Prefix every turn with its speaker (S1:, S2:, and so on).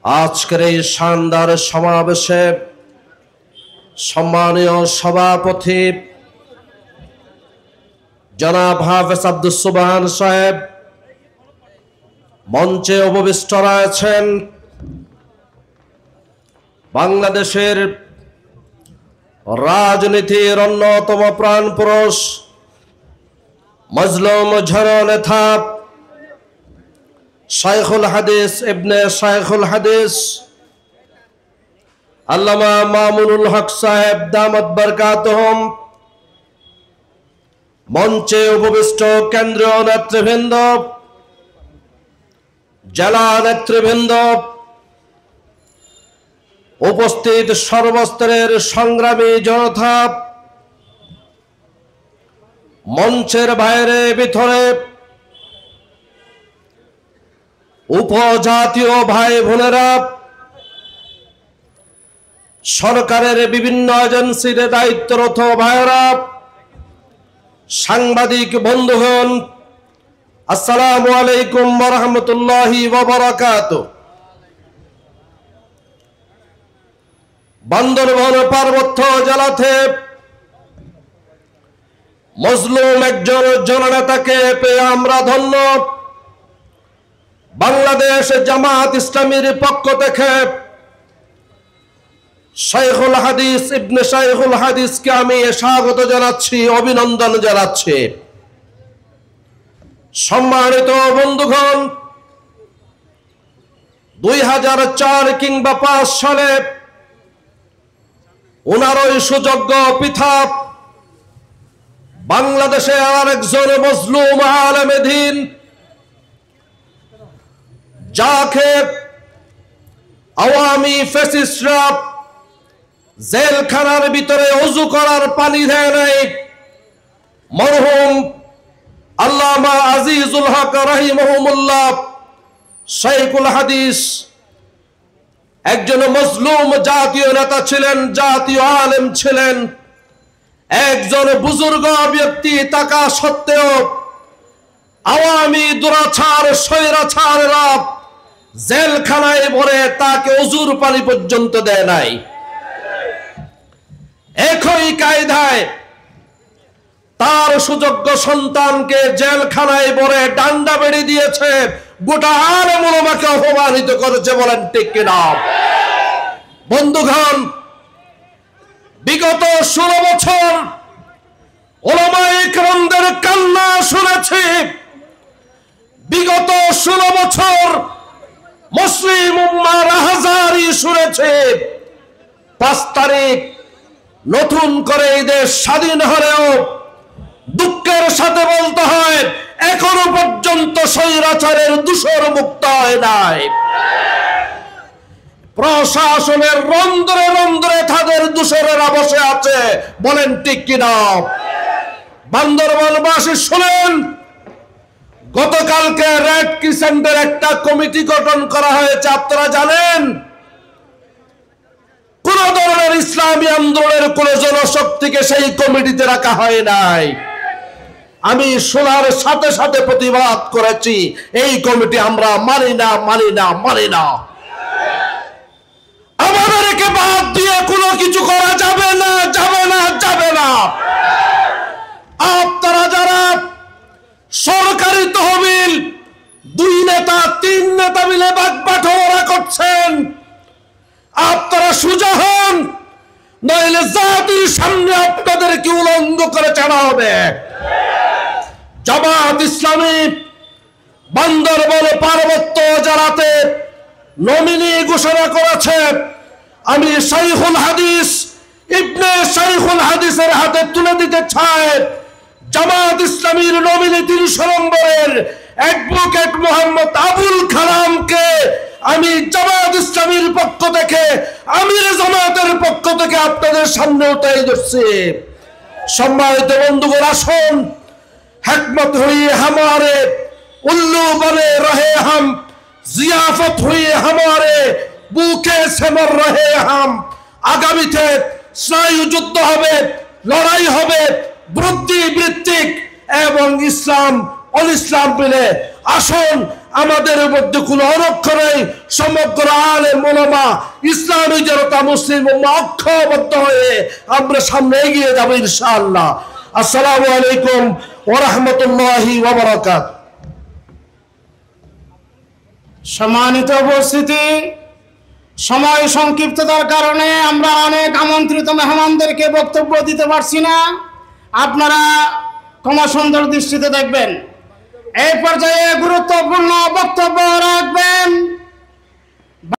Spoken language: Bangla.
S1: আজকের এই শানদার সমাবেশে সম্মানীয় সভাপতি জনাব হাফেজ আব্দুস সুবহান সাহেব মঞ্চে উপবিষ্ট রয়েছেন। বাংলাদেশের রাজনীতির অন্যতম প্রাণপুরুষ মজলুম জননেতা শাইখুল হাদিস ইবনে শাইখুল হাদিস আল্লামা মামুনুল হক সাহেব দামাত বরকাতুহুম, মঞ্চে উপবিষ্ট কেন্দ্রীয় নেতৃবৃন্দ, জেলা নেতৃবৃন্দ, উপস্থিত সর্বস্তরের সংগ্রামী জনতা, মঞ্চের বাইরে ভিতরে উপজাতীয় ভাই বোনেরা, সরকারের বিভিন্ন এজেন্সির দায়িত্বরত ভাইরা, সাংবাদিক বন্ধুগণ, আসসালামু আলাইকুম ওয়া রাহমাতুল্লাহি ওয়া বারাকাতুহু। বান্দরবান পার্বত্য জেলাতে মজলুম একজন জননেতাকে পেয়ে আমরা ধন্য। বাংলাদেশ জামাত ইসলামীর পক্ষ থেকে শাইখুল হাদিস ইবনে শাইখুল হাদিসকে আমি স্বাগত জানাচ্ছি, অভিনন্দন জানাচ্ছি। সম্মানিত বন্ধুগণ, 2004 কিংবা 5 সালে ওনারই সুযোগ্য পিতা বাংলাদেশে আরেকজন মজলুম আলেমে দ্বীন, যাকে আওয়ামী ফ্যাসিস্টরা জেলখানার ভিতরে ওযু করার পানি দেয় নাই, মরহুম আল্লামা আজিজুল হক রাহিমাহুল্লাহ শাইখুল হাদিস একজন মজলুম জাতীয় নেতা ছিলেন, জাতীয় আলেম ছিলেন, একজন বুজুর্গ ব্যক্তি থাকা সত্ত্বেও আওয়ামী দুরাচার স্বৈরাচাররা জেলখানায় ভরে তাকে ওযুর পানি পর্যন্ত দেয় নাই। একই কায়দায় তার সুযোগ্য সন্তানকে জেলখানায় ভরে ডান্ডা বেড়ে দিয়েছে, গোটা আলেম উলামাকে অপমানিত করেছে। বলেন ঠিক কিনা? বন্ধুগণ, বিগত 16 বছর উলামায়ে কেরামদের কান্না শুনেছি। বিগত 16 বছর মুসলিম উম্মাহর আহজারি শুনেছে। 5 তারিখ নতুন করে এই দেশ স্বাধীন হলেও দুঃখের সাথে বলতে হয় এখনো পর্যন্ত স্বৈরাচারের দূষর মুক্ত হয় নাই। প্রশাসনের রন্ধ্রে রন্ধ্রে তাদের দূষরেরা বসে আছে। বলেন ঠিক কিনা? বান্দরবানবাসী শুনেন, গতকালকে রেড ক্রিসেন্টের একটা কমিটি গঠন করা হয়েছে। আপনারা জানেন, কোন ধরনের ইসলামী আন্দোলনের কোন জনশক্তিকে সেই কমিটিতে রাখা হয় নাই। আমি শোনার সাথে সাথে প্রতিবাদ করেছি, এই কমিটি আমরা মানি না, মানি না, মানি না। আমাদেরকে বাদ দিয়ে কোনো কিছু করা যাবে না, যাবে না, যাবে না। আপনারা যারা সরকারি তহবিল 2 নেতা 3 নেতা মিলে বাগবাটোয়ারা করছেন, আপনারা সোজা হন, নইলে জাতির সামনে আপনাদেরকে উলঙ্গ করে ছাড়া হবে। জামাত ইসলামী বান্দরবান পার্বত্য জেলাতে নমিনি ঘোষণা করেছে। আমি শাইখুল হাদিস ইবনে শাইখুল হাদিসের হাতে তুলে দিতে চাই জামাত ইসলামীর নমিনি 300 নম্বরের অ্যাডভোকেট মোহাম্মদ আবুল কালামকে আমি জামাত ইসলামীর পক্ষ থেকে, আমির জামাতের পক্ষ থেকে আপনাদের সামনে উঠাই ধরছি। সম্মানিত বন্ধুগণ, আসুন, হিকমত হুই হামারে উল্লু বনে রহে হাম, জিয়াফত হুই হামারে বুকে সেমর রহে হাম। আগামীতে স্নায়ু যুদ্ধ হবে, লড়াই হবে, বুদ্ধিবৃত্তিক এবং ইসলাম অল ইসলাম মিলে আসুন আমাদের মধ্যে কোনো অনক্ষ নেই, সমগ্র আলেম ওলামা ইসলামী জনতা মুসলিম উম্মাহ ঐক্যবদ্ধ হয়ে আমরা সামনে এগিয়ে যাব ইনশাআল্লাহ। আসসালামু আলাইকুম ওয়া রাহমাতুল্লাহি ওয়া বারাকাতুহু।
S2: সম্মানিত উপস্থিতি, সময় সংক্ষিপ্ততার কারণে আমরা অনেক আমন্ত্রিত মেহমানদেরকে বক্তব্য দিতে পারছি না, আপনারা ক্ষমা সুন্দর দৃষ্টিতে দেখবেন। এই পর্যায়ে গুরুত্বপূর্ণ বক্তব্য রাখবেন